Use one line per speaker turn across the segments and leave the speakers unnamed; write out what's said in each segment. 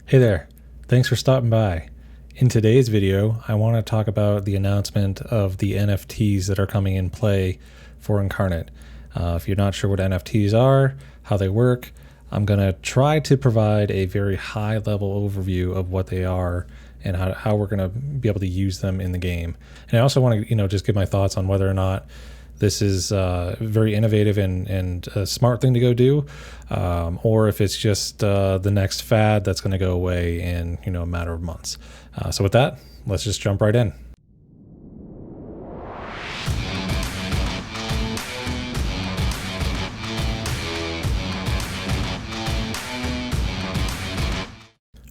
Hey there, thanks for stopping by. In today's video, I want to talk about the announcement of the NFTs that are coming in play for Incarnate. If you're not sure what NFTs are, how they work, I'm going to try to provide a very high level overview of what they are and how we're going to be able to use them in the game. And I also want to, just give my thoughts on whether or not this is very innovative and a smart thing to go do, or if it's just the next fad that's going to go away in a matter of months. So with that, let's just jump right in.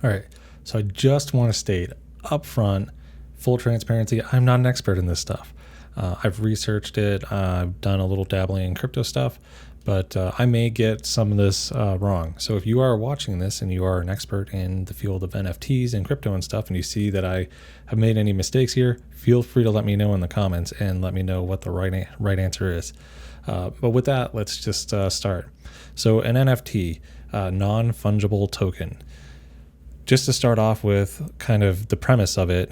All right, so I just want to state up front, full transparency, I'm not an expert in this stuff. I've researched it. I've done a little dabbling in crypto stuff, but I may get some of this wrong. So if you are watching this and you are an expert in the field of NFTs and crypto and stuff, and you see that I have made any mistakes here, feel free to let me know in the comments and let me know what the right answer is. But with that, let's just start. So an NFT, non-fungible token. Just to start off with kind of the premise of it,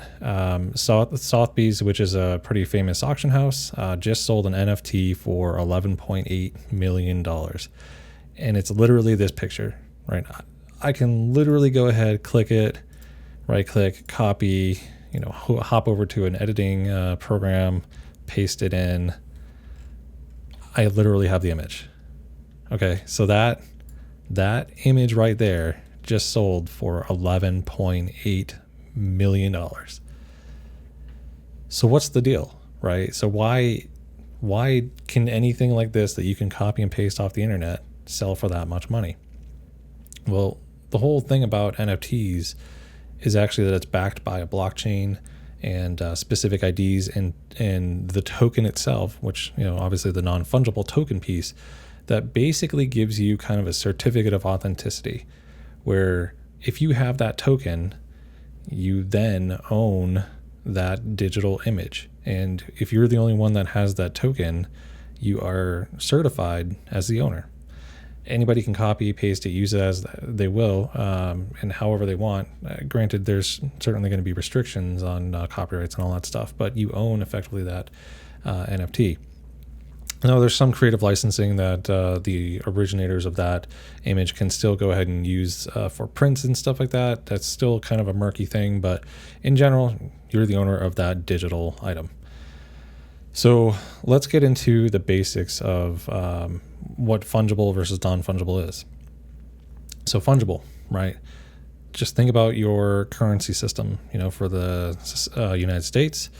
Sotheby's, which is a pretty famous auction house, just sold an NFT for $11.8 million. And it's literally this picture, right? I can literally go ahead, click it, right click, copy, hop over to an editing program, paste it in. I literally have the image. Okay, so that image right there just sold for $11.8 million. So what's the deal, right? So why can anything like this that you can copy and paste off the internet sell for that much money? Well, the whole thing about NFTs is actually that it's backed by a blockchain and specific IDs and the token itself, which, obviously the non-fungible token piece, that basically gives you kind of a certificate of authenticity, where if you have that token, you then own that digital image. And if you're the only one that has that token, you are certified as the owner. Anybody can copy, paste it, use it as they will, and however they want. Granted, there's certainly going to be restrictions on copyrights and all that stuff, but you own effectively that NFT. Now, there's some creative licensing that the originators of that image can still go ahead and use for prints and stuff like that. That's still kind of a murky thing, but in general, you're the owner of that digital item. So let's get into the basics of what fungible versus non-fungible is. So fungible, right? Just think about your currency system, for the United States.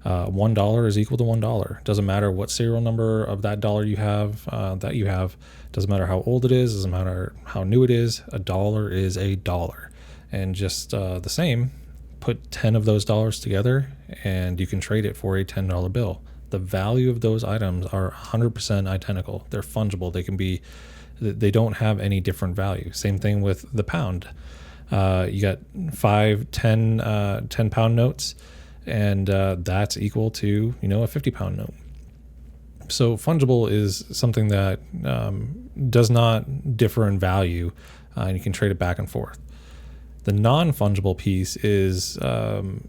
$1 is equal to $1. Doesn't matter what serial number of that dollar you have, doesn't matter how old it is, doesn't matter how new it is, a dollar is a dollar. And just the same, put 10 of those dollars together and you can trade it for a $10 bill. The value of those items are 100% identical. They're fungible. They don't have any different value. Same thing with the pound. You got 5, 10 pound notes, and that's equal to a 50-pound note. So fungible is something that does not differ in value, and you can trade it back and forth. The non-fungible piece is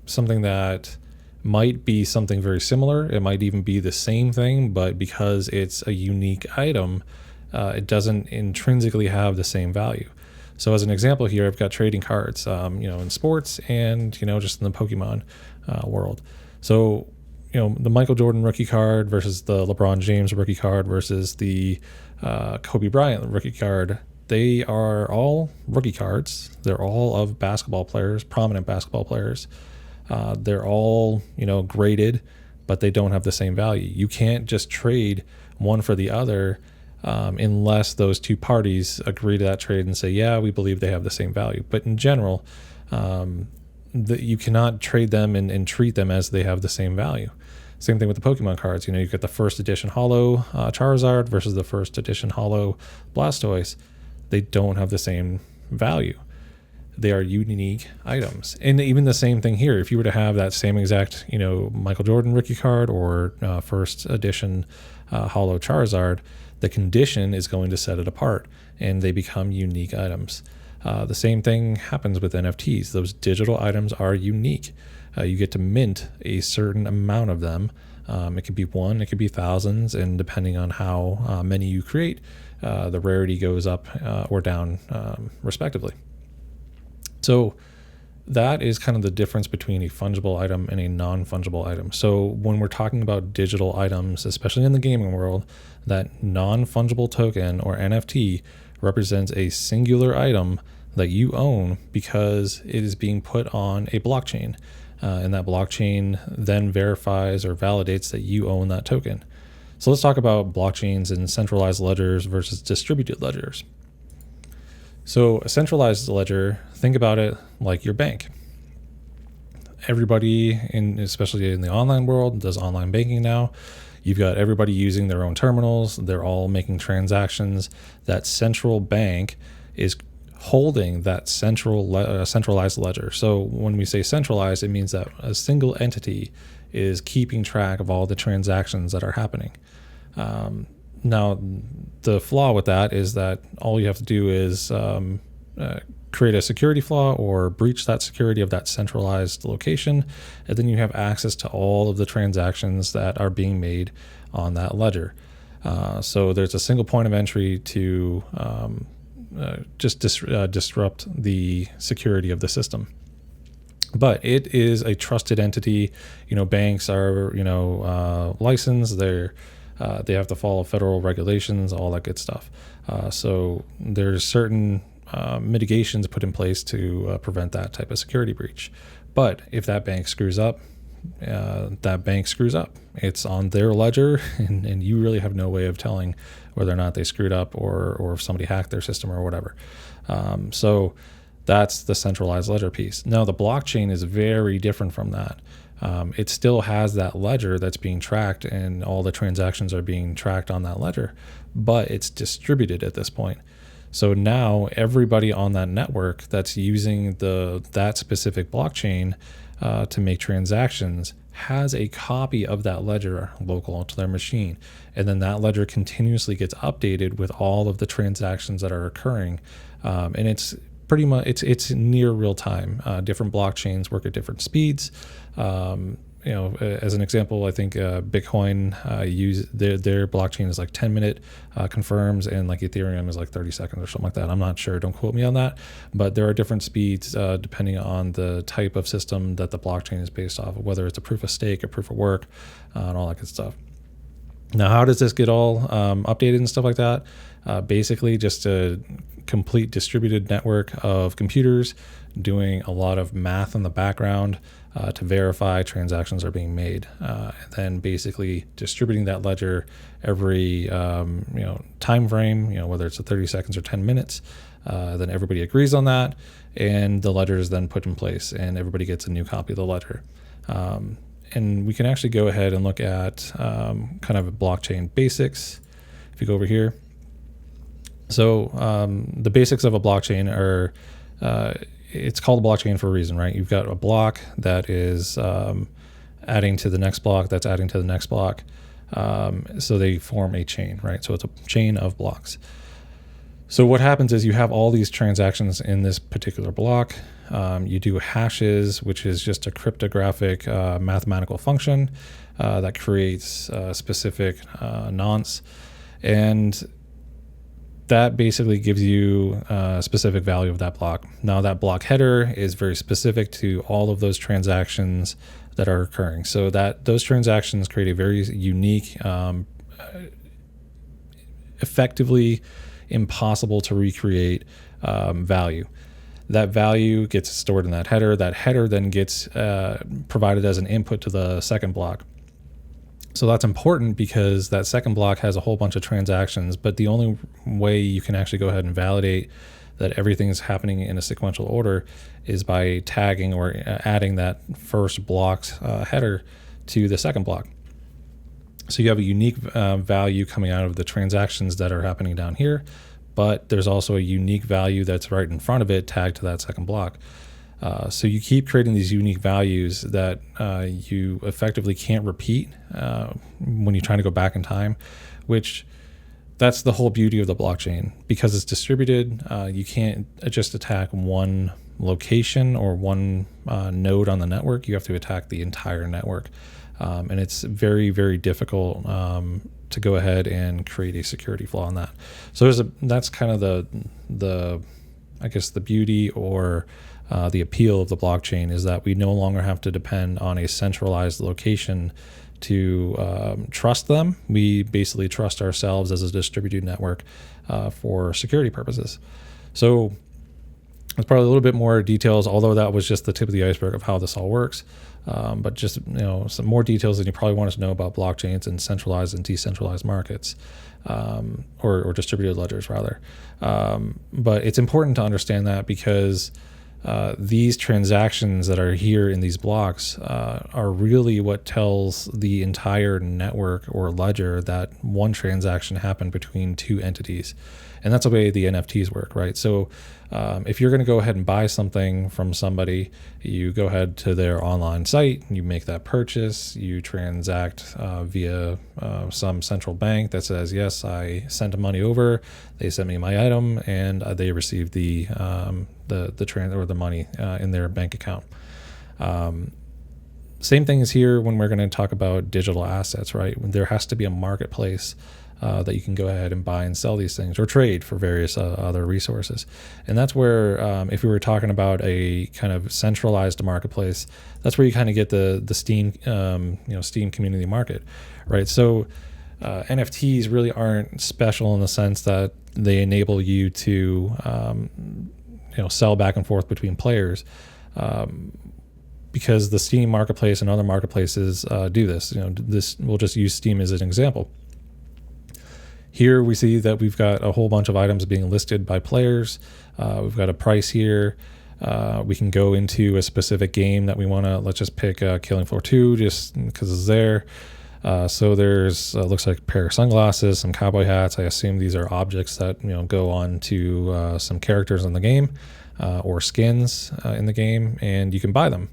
something that might be something very similar. It might even be the same thing, but because it's a unique item, it doesn't intrinsically have the same value. So as an example here, I've got trading cards, in sports and, just in the Pokemon world. So, the Michael Jordan rookie card versus the LeBron James rookie card versus the Kobe Bryant rookie card, they are all rookie cards. They're all of basketball players, prominent basketball players. They're all, graded, but they don't have the same value. You can't just trade one for the other unless those two parties agree to that trade and say, yeah, we believe they have the same value. But in general, you cannot trade them and treat them as they have the same value. Same thing with the Pokemon cards. You've got the first edition Holo Charizard versus the first edition Holo Blastoise. They don't have the same value. They are unique items. And even the same thing here, if you were to have that same exact, Michael Jordan rookie card or first edition Holo Charizard, the condition is going to set it apart and they become unique items. The same thing happens with NFTs. Those digital items are unique. You get to mint a certain amount of them. It could be one, it could be thousands, and depending on how many you create, the rarity goes up or down respectively. So that is kind of the difference between a fungible item and a non-fungible item. So when we're talking about digital items, especially in the gaming world, that non-fungible token or NFT represents a singular item that you own because it is being put on a blockchain. And that blockchain then verifies or validates that you own that token. So let's talk about blockchains and centralized ledgers versus distributed ledgers. So a centralized ledger, think about it like your bank. Everybody, especially in the online world, does online banking now. You've got everybody using their own terminals. They're all making transactions. That central bank is holding that centralized ledger. So when we say centralized, it means that a single entity is keeping track of all the transactions that are happening. Now, the flaw with that is that all you have to do is create a security flaw or breach that security of that centralized location, and then you have access to all of the transactions that are being made on that ledger. So there's a single point of entry to just disrupt the security of the system. But it is a trusted entity. Banks are licensed. They have to follow federal regulations, all that good stuff. So there's certain mitigations put in place to prevent that type of security breach. But if that bank screws up, It's on their ledger, and you really have no way of telling whether or not they screwed up or if somebody hacked their system or whatever. So that's the centralized ledger piece. Now, the blockchain is very different from that. It still has that ledger that's being tracked, and all the transactions are being tracked on that ledger, but it's distributed at this point. So now everybody on that network that's using that specific blockchain to make transactions has a copy of that ledger local to their machine. And then that ledger continuously gets updated with all of the transactions that are occurring. And it's pretty much, it's near real time. Different blockchains work at different speeds. As an example, I think Bitcoin use their blockchain is like 10-minute confirms, and like Ethereum is like 30 seconds or something like that. I'm not sure. Don't quote me on that. But there are different speeds depending on the type of system that the blockchain is based off of, whether it's a proof of stake, a proof of work, and all that good stuff. Now, how does this get all updated and stuff like that? Basically, just a complete distributed network of computers doing a lot of math in the background to verify transactions are being made, and then basically distributing that ledger every time frame, whether it's 30 seconds or 10 minutes. Then everybody agrees on that, and the ledger is then put in place, and everybody gets a new copy of the ledger. And we can actually go ahead and look at kind of blockchain basics. If you go over here. So the basics of a blockchain are, it's called a blockchain for a reason, right? You've got a block that is adding to the next block, that's adding to the next block. So they form a chain, right? So it's a chain of blocks. So what happens is you have all these transactions in this particular block. You do hashes, which is just a cryptographic mathematical function that creates specific nonce. And that basically gives you a specific value of that block. Now, that block header is very specific to all of those transactions that are occurring. So that those transactions create a very unique, effectively impossible to recreate value. That value gets stored in that header. That header then gets provided as an input to the second block. So that's important because that second block has a whole bunch of transactions, but the only way you can actually go ahead and validate that everything is happening in a sequential order is by tagging or adding that first block's header to the second block. So you have a unique value coming out of the transactions that are happening down here, but there's also a unique value that's right in front of it tagged to that second block. So you keep creating these unique values that you effectively can't repeat when you're trying to go back in time, which that's the whole beauty of the blockchain. Because it's distributed, you can't just attack one location or one node on the network. You have to attack the entire network. And it's very, very difficult to go ahead and create a security flaw in that. So that's kind of the I guess the beauty or the appeal of the blockchain, is that we no longer have to depend on a centralized location to trust them. We basically trust ourselves as a distributed network for security purposes. So there's probably a little bit more details, although that was just the tip of the iceberg of how this all works. But just some more details than you probably want to know about blockchains and centralized and decentralized markets, or distributed ledgers rather. But it's important to understand that, because these transactions that are here in these blocks are really what tells the entire network or ledger that one transaction happened between two entities. And that's the way the NFTs work, right? So if you're going to go ahead and buy something from somebody, you go ahead to their online site, you make that purchase, you transact via some central bank that says, yes, I sent money over, they sent me my item, and they received the money in their bank account. Same thing is here when we're going to talk about digital assets, right? There has to be a marketplace that you can go ahead and buy and sell these things, or trade for various other resources. And that's where, if we were talking about a kind of centralized marketplace, that's where you kind of get the Steam, Steam community market, right? So NFTs really aren't special in the sense that they enable you to, sell back and forth between players. Because the Steam marketplace and other marketplaces do this. We'll just use Steam as an example. Here we see that we've got a whole bunch of items being listed by players. We've got a price here. We can go into a specific game that we want to, let's just pick Killing Floor 2 just because it's there. So there's, looks like a pair of sunglasses, some cowboy hats. I assume these are objects that, go on to some characters in the game or skins in the game, and you can buy them.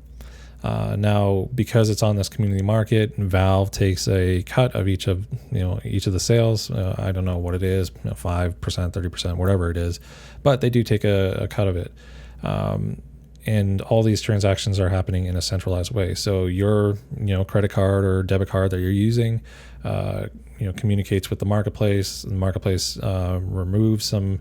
Now, because it's on this community market, Valve takes a cut of each of the sales. I don't know what it is, 5%, 30%, whatever it is, but they do take a cut of it. And all these transactions are happening in a centralized way. So your, credit card or debit card that you're using, communicates with the marketplace. The marketplace removes some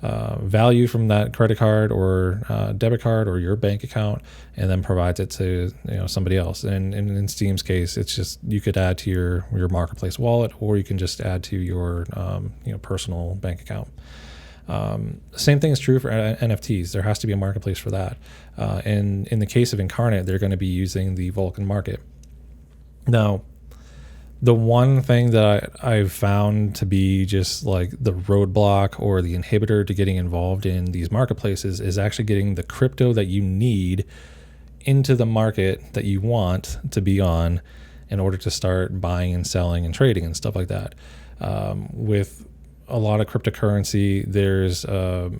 value from that credit card or debit card or your bank account, and then provides it to somebody else. And in Steam's case, it's just, you could add to your marketplace wallet, or you can just add to your personal bank account. Same thing is true for NFTs. There has to be a marketplace for that. And in the case of Incarnate, they're going to be using the Vulcan market. Now, the one thing that I've found to be just like the roadblock or the inhibitor to getting involved in these marketplaces is actually getting the crypto that you need into the market that you want to be on in order to start buying and selling and trading and stuff like that. With a lot of cryptocurrency, there's a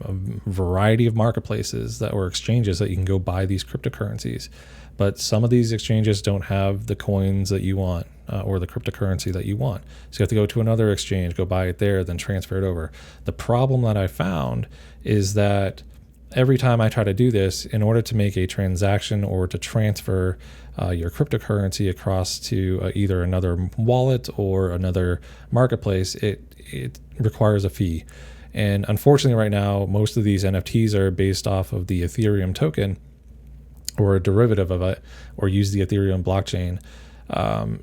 variety of marketplaces or exchanges that you can go buy these cryptocurrencies. But some of these exchanges don't have the coins that you want or the cryptocurrency that you want. So you have to go to another exchange, go buy it there, then transfer it over. The problem that I found is that every time I try to do this, in order to make a transaction or to transfer your cryptocurrency across to either another wallet or another marketplace, it requires a fee. And unfortunately right now, most of these NFTs are based off of the Ethereum token or a derivative of it, or use the Ethereum blockchain.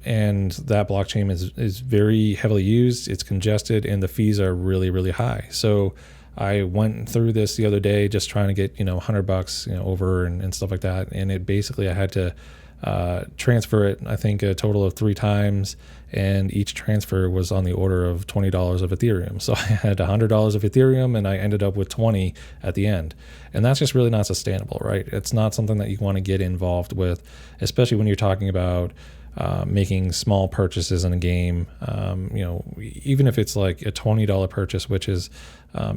And that blockchain is very heavily used, it's congested, and the fees are really, really high. So I went through this the other day just trying to get, $100, over and stuff like that. And it basically, I had to transfer it, I think a total of 3 times, and each transfer was on the order of $20 of Ethereum. So I had $100 of Ethereum, and I ended up with 20 at the end. And that's just really not sustainable, right? It's not something that you want to get involved with, especially when you're talking about making small purchases in a game. Even if it's like a $20 purchase, which is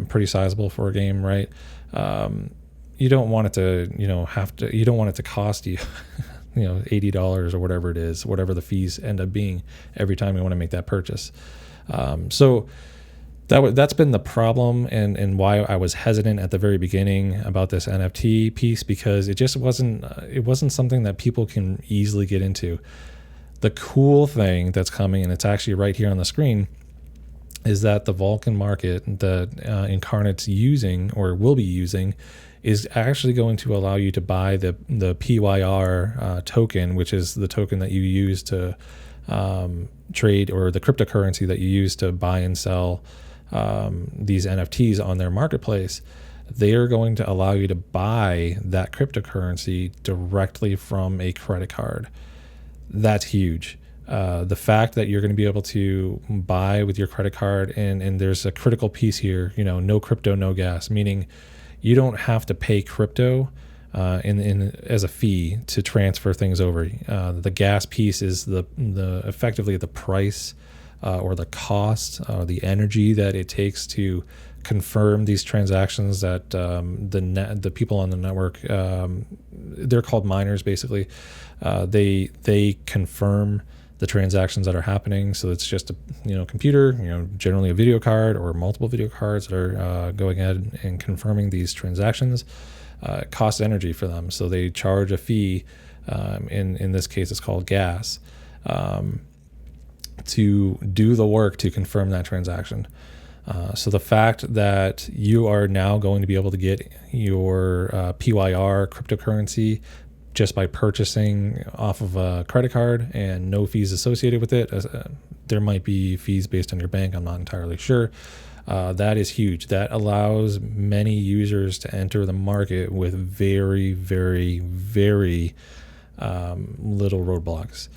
pretty sizable for a game, right? You don't want it to, you don't want it to cost you $80 or whatever it is, whatever the fees end up being every time you want to make that purchase. So That's been the problem, and why I was hesitant at the very beginning about this NFT piece, because it just wasn't something that people can easily get into. The cool thing that's coming, and it's actually right here on the screen, is that the Vulcan market that Incarnate's using or will be using is actually going to allow you to buy the PYR token, which is the token that you use to trade, or the cryptocurrency that you use to buy and sell these NFTs on their marketplace. They are going to allow you to buy that cryptocurrency directly from a credit card. That's huge. The fact that you're going to be able to buy with your credit card, and there's a critical piece here, no crypto, no gas, meaning you don't have to pay crypto in as a fee to transfer things over. The gas piece is the effectively the price or the cost, the energy that it takes to confirm these transactions that the people on the network, they're called miners basically. They confirm the transactions that are happening. So it's just a computer, generally a video card or multiple video cards that are going ahead and confirming these transactions. It costs energy for them, so they charge a fee. In this case, it's called gas, to do the work to confirm that transaction. So the fact that you are now going to be able to get your PYR cryptocurrency just by purchasing off of a credit card and no fees associated with it. There might be fees based on your bank, I'm not entirely sure. That is huge. That allows many users to enter the market with very, very, very little roadblocks.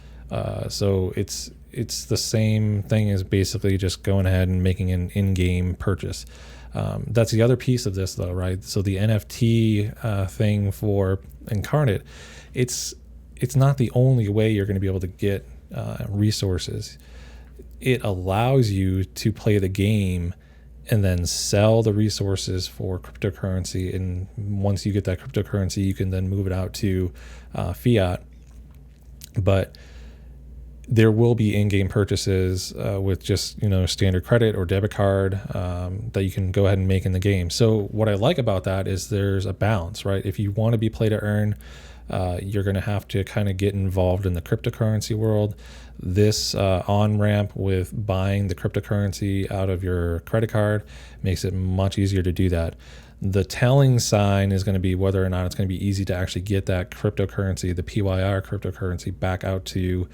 So it's the same thing as basically just going ahead and making an in-game purchase. That's the other piece of this, though, right? So the NFT thing for Incarnate, it's not the only way you're going to be able to get resources. It allows you to play the game and then sell the resources for cryptocurrency. And once you get that cryptocurrency, you can then move it out to fiat. But there will be in-game purchases with just standard credit or debit card that you can go ahead and make in the game. So what I like about that is there's a balance, right? If you want to be play to earn, you're going to have to kind of get involved in the cryptocurrency world. This on-ramp with buying the cryptocurrency out of your credit card makes it much easier to do that. The telling sign is going to be whether or not it's going to be easy to actually get that cryptocurrency, the PYR cryptocurrency, back out to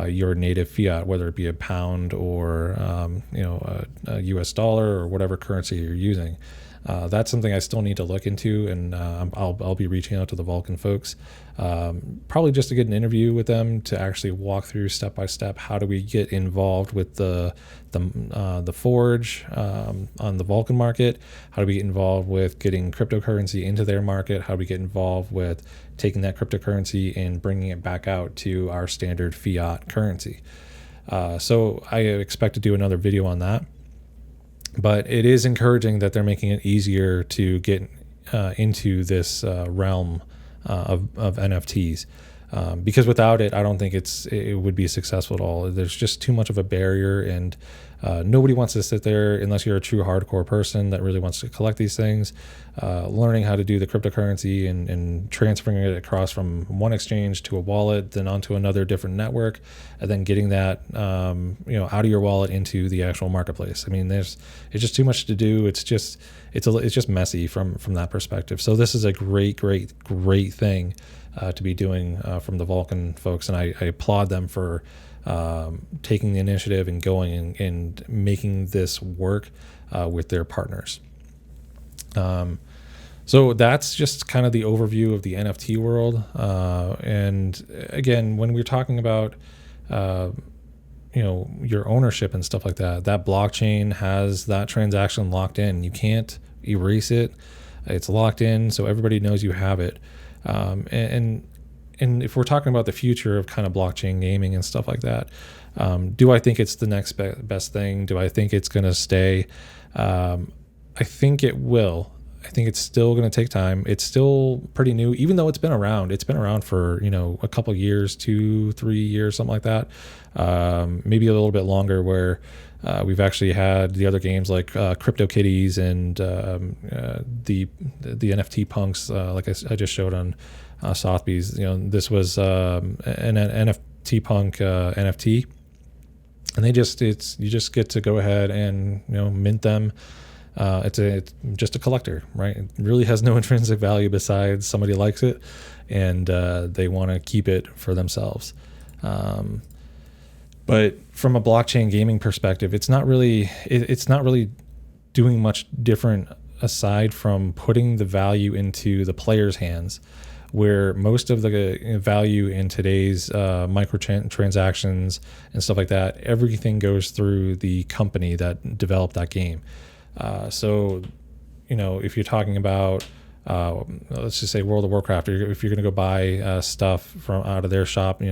your native fiat, whether it be a pound or a US dollar or whatever currency you're using. That's something I still need to look into, and I'll be reaching out to the Vulcan folks, probably just to get an interview with them to actually walk through step by step how do we get involved with the forge on the Vulcan market, how do we get involved with getting cryptocurrency into their market, how do we get involved with taking that cryptocurrency and bringing it back out to our standard fiat currency. So I expect to do another video on that. But it is encouraging that they're making it easier to get into this realm of NFTs, because without it, I don't think it would be successful at all. There's just too much of a barrier, and nobody wants to sit there unless you're a true hardcore person that really wants to collect these things. Learning how to do the cryptocurrency and transferring it across from one exchange to a wallet, then onto another different network, and then getting that out of your wallet into the actual marketplace. I mean, it's just too much to do. It's just messy from that perspective. So this is a great thing to be doing from the Vulcan folks, and I applaud them for taking the initiative and going and making this work with their partners. So that's just kind of the overview of the NFT world. And again, when we're talking about your ownership and stuff like that, that blockchain has that transaction locked in. You can't erase it. It's locked in, so everybody knows you have it. And if we're talking about the future of kind of blockchain gaming and stuff like that, do I think it's the next best thing? Do I think it's going to stay? I think it will. I think it's still going to take time. It's still pretty new, even though it's been around. It's been around for, a couple years, 2-3 years, something like that. Maybe a little bit longer, where we've actually had the other games like CryptoKitties and the NFT punks, like I just showed on Sotheby's. This was an NFT punk NFT, and you just get to go ahead and mint them. It's just a collector, right? It really has no intrinsic value besides somebody likes it and they want to keep it for themselves. But from a blockchain gaming perspective, it's not really doing much different aside from putting the value into the player's hands, where most of the value in today's microtransactions and stuff like that, everything goes through the company that developed that game. So, if you're talking about, let's just say World of Warcraft, if you're going to go buy stuff from out of their shop,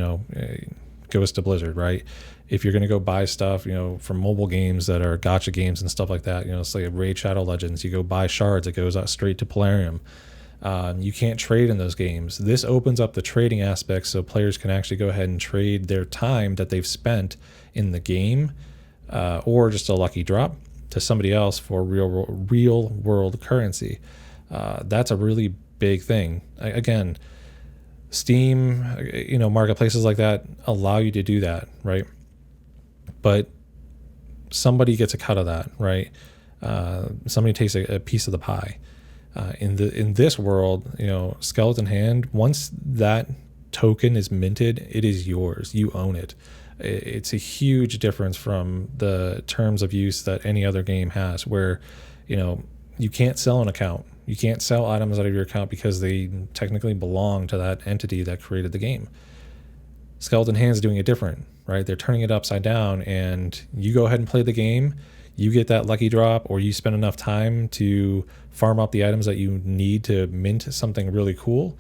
goes to Blizzard, right? If you're going to go buy stuff, from mobile games that are gacha games and stuff like that, say Raid Shadow Legends, you go buy shards, it goes out straight to Plarium. You can't trade in those games. This opens up the trading aspect so players can actually go ahead and trade their time that they've spent in the game, or just a lucky drop to somebody else for real world currency. That's a really big thing. Again, Steam, marketplaces like that allow you to do that, right? But somebody gets a cut of that, right? Somebody takes a piece of the pie. In this world, Skeleton Hand, once that token is minted, it is yours. You own it. It's a huge difference from the terms of use that any other game has, where you can't sell an account. You can't sell items out of your account because they technically belong to that entity that created the game. Skeleton Hand's doing it different, right? They're turning it upside down, and you go ahead and play the game. You get that lucky drop, or you spend enough time to farm up the items that you need to mint something really cool.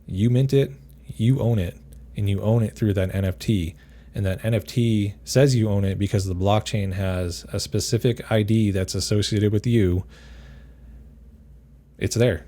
You mint it, you own it, and you own it through that NFT. And that NFT says you own it because the blockchain has a specific ID that's associated with you. It's there.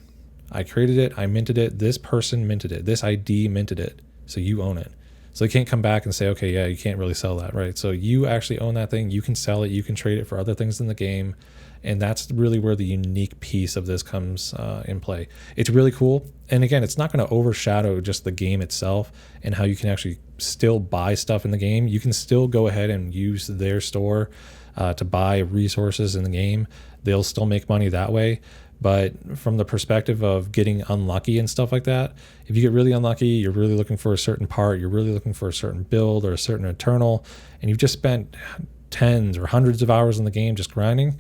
I created it. I minted it. This person minted it. This ID minted it. So you own it. So they can't come back and say, okay, yeah, you can't really sell that, right? So you actually own that thing. You can sell it. You can trade it for other things in the game. And that's really where the unique piece of this comes in play. It's really cool. And again, it's not going to overshadow just the game itself and how you can actually still buy stuff in the game. You can still go ahead and use their store to buy resources in the game. They'll still make money that way. But from the perspective of getting unlucky and stuff like that, if you get really unlucky, you're really looking for a certain part, you're really looking for a certain build or a certain eternal, and you've just spent tens or hundreds of hours in the game just grinding,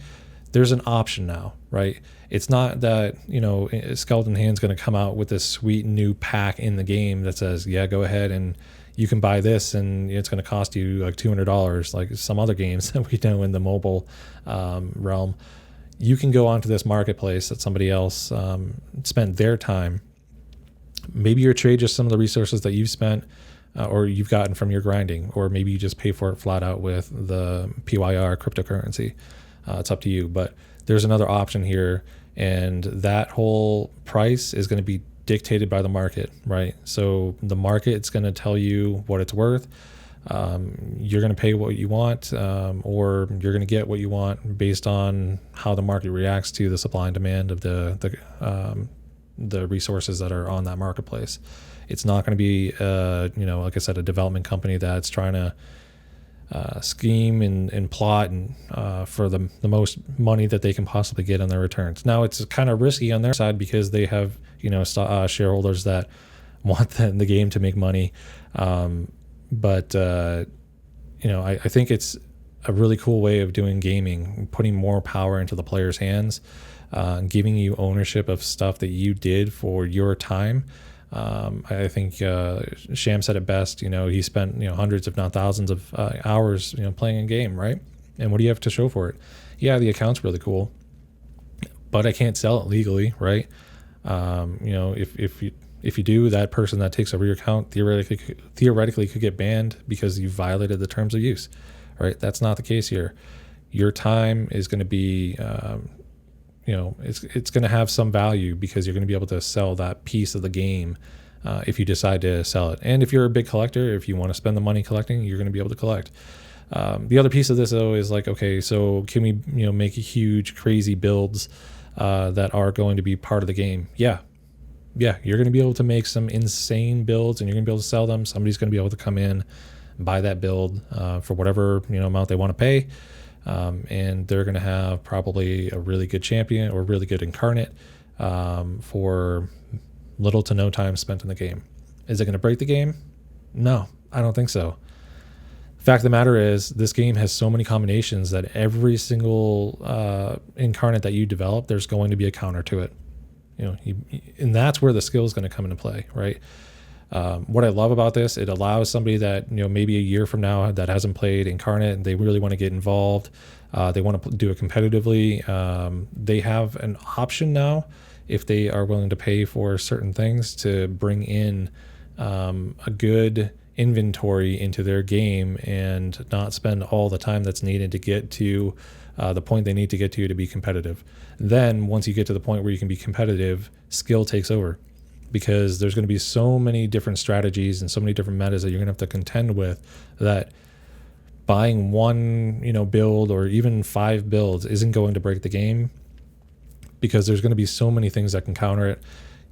there's an option now, right? It's not that, Skeleton Hand's going to come out with this sweet new pack in the game that says, yeah, go ahead and you can buy this and it's going to cost you like $200, like some other games that we know in the mobile realm. You can go onto this marketplace that somebody else spent their time. Maybe you trade just some of the resources that you've spent or you've gotten from your grinding, or maybe you just pay for it flat out with the PYR cryptocurrency. It's up to you, but there's another option here, and that whole price is going to be dictated by the market, right? So the market's going to tell you what it's worth. You're going to pay what you want, or you're going to get what you want based on how the market reacts to the supply and demand of the resources that are on that marketplace. It's not going to be, like I said, a development company that's trying to scheme and plot and for the most money that they can possibly get on their returns. Now, it's kind of risky on their side because they have shareholders that want the game to make money. But I think it's a really cool way of doing gaming, putting more power into the player's hands, giving you ownership of stuff that you did for your time. I think Sham said it best. He spent hundreds, if not thousands, of hours playing a game, right? And what do you have to show for it? Yeah, the account's really cool, but I can't sell it legally, right? If you do, that person that takes over your account theoretically could get banned because you violated the terms of use, right? That's not the case here. Your time is going to be it's going to have some value because you're going to be able to sell that piece of the game if you decide to sell it. And if you're a big collector, if you want to spend the money collecting, you're going to be able to collect. The other piece of this though is like, okay, so can we make huge crazy builds that are going to be part of the game? Yeah, you're going to be able to make some insane builds, and you're going to be able to sell them. Somebody's going to be able to come in, buy that build for whatever amount they want to pay, and they're going to have probably a really good champion or really good incarnate for little to no time spent in the game. Is it going to break the game? No, I don't think so. Fact of the matter is, this game has so many combinations that every single incarnate that you develop, there's going to be a counter to it. And that's where the skill is going to come into play, right? What I love about this, it allows somebody that maybe a year from now that hasn't played Incarnate and they really want to get involved, they want to do it competitively. They have an option now, if they are willing to pay for certain things, to bring in a good inventory into their game and not spend all the time that's needed to get to the point they need to get to be competitive. Then once you get to the point where you can be competitive, skill takes over, because there's going to be so many different strategies and so many different metas that you're going to have to contend with, that buying one build or even 5 builds isn't going to break the game, because there's going to be so many things that can counter it.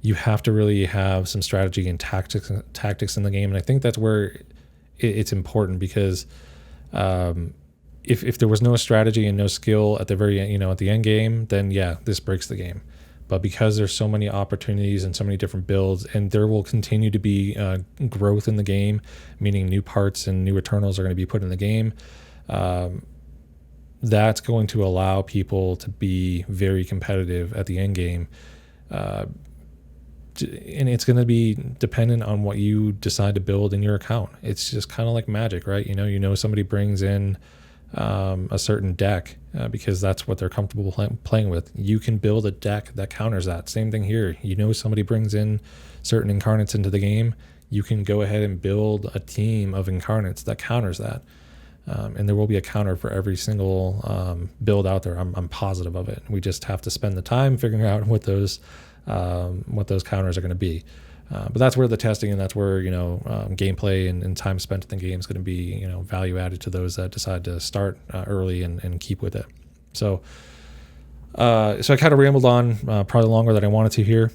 You have to really have some strategy and tactics in the game. And I think that's where it's important, because if there was no strategy and no skill at the very at the end game, then yeah, this breaks the game. But because there's so many opportunities and so many different builds, and there will continue to be growth in the game, meaning new parts and new Eternals are going to be put in the game, that's going to allow people to be very competitive at the end game. And it's going to be dependent on what you decide to build in your account. It's just kind of like Magic, right? Somebody brings in a certain deck because that's what they're comfortable playing with. You can build a deck that counters that. Same thing here. Somebody brings in certain incarnates into the game. You can go ahead and build a team of incarnates that counters that. And there will be a counter for every single build out there. I'm positive of it. We just have to spend the time figuring out what those counters are going to be. But that's where the testing and that's where gameplay and time spent in the game is going to be value added to those that decide to start early and keep with it. So I kind of rambled on probably longer than I wanted to here.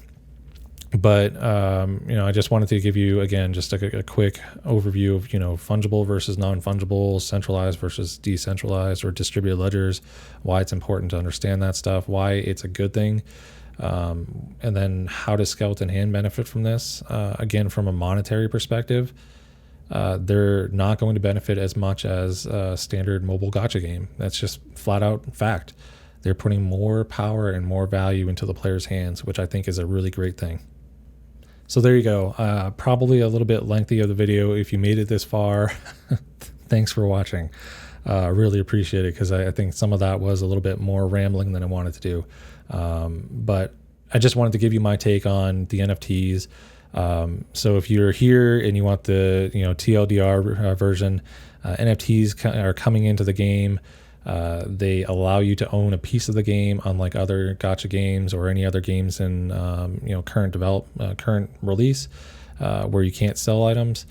But I just wanted to give you again just a quick overview of fungible versus non-fungible, centralized versus decentralized or distributed ledgers, why it's important to understand that stuff, why it's a good thing, and then how does Skeleton Hand benefit from this. Again, from a monetary perspective, they're not going to benefit as much as a standard mobile gacha game. That's just flat out fact. They're putting more power and more value into the player's hands, which I think is a really great thing. So there you go. Probably a little bit lengthy of the video. If you made it this far, thanks for watching. Really appreciate it, because I think some of that was a little bit more rambling than I wanted to do. But I just wanted to give you my take on the NFTs. So if you're here and you want the TLDR version, NFTs are coming into the game. They allow you to own a piece of the game, unlike other gacha games or any other games in current release, where you can't sell items.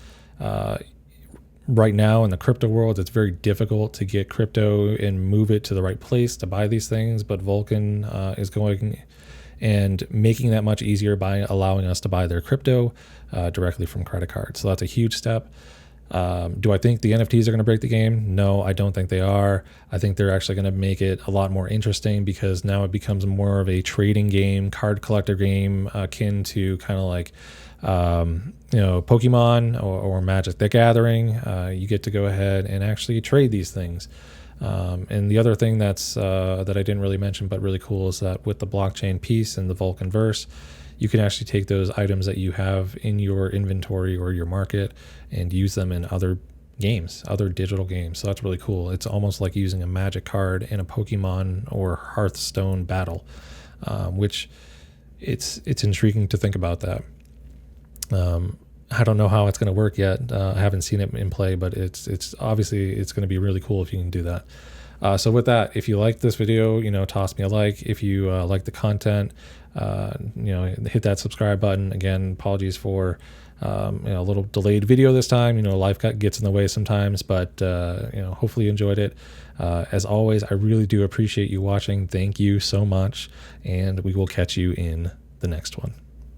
Right now in the crypto world, it's very difficult to get crypto and move it to the right place to buy these things, but Vulcan is going and making that much easier by allowing us to buy their crypto directly from credit cards. So that's a huge step. Do I think the NFTs are going to break the game? No, I don't think they are. I think they're actually going to make it a lot more interesting, because now it becomes more of a trading game, card collector game, akin to kind of like, Pokemon or Magic the Gathering. You get to go ahead and actually trade these things. And the other thing that I didn't really mention, but really cool, is that with the blockchain piece and the Vulcan verse, you can actually take those items that you have in your inventory or your market and use them in other games, other digital games. So that's really cool. It's almost like using a Magic card in a Pokemon or Hearthstone battle, which it's intriguing to think about that. I don't know how it's going to work yet. I haven't seen it in play, but it's obviously it's going to be really cool if you can do that. So with that, if you like this video, toss me a like. If you like the content, hit that subscribe button. Again, apologies for a little delayed video this time. Life gets in the way sometimes, but hopefully you enjoyed it. As always, I really do appreciate you watching. Thank you so much, and we will catch you in the next one.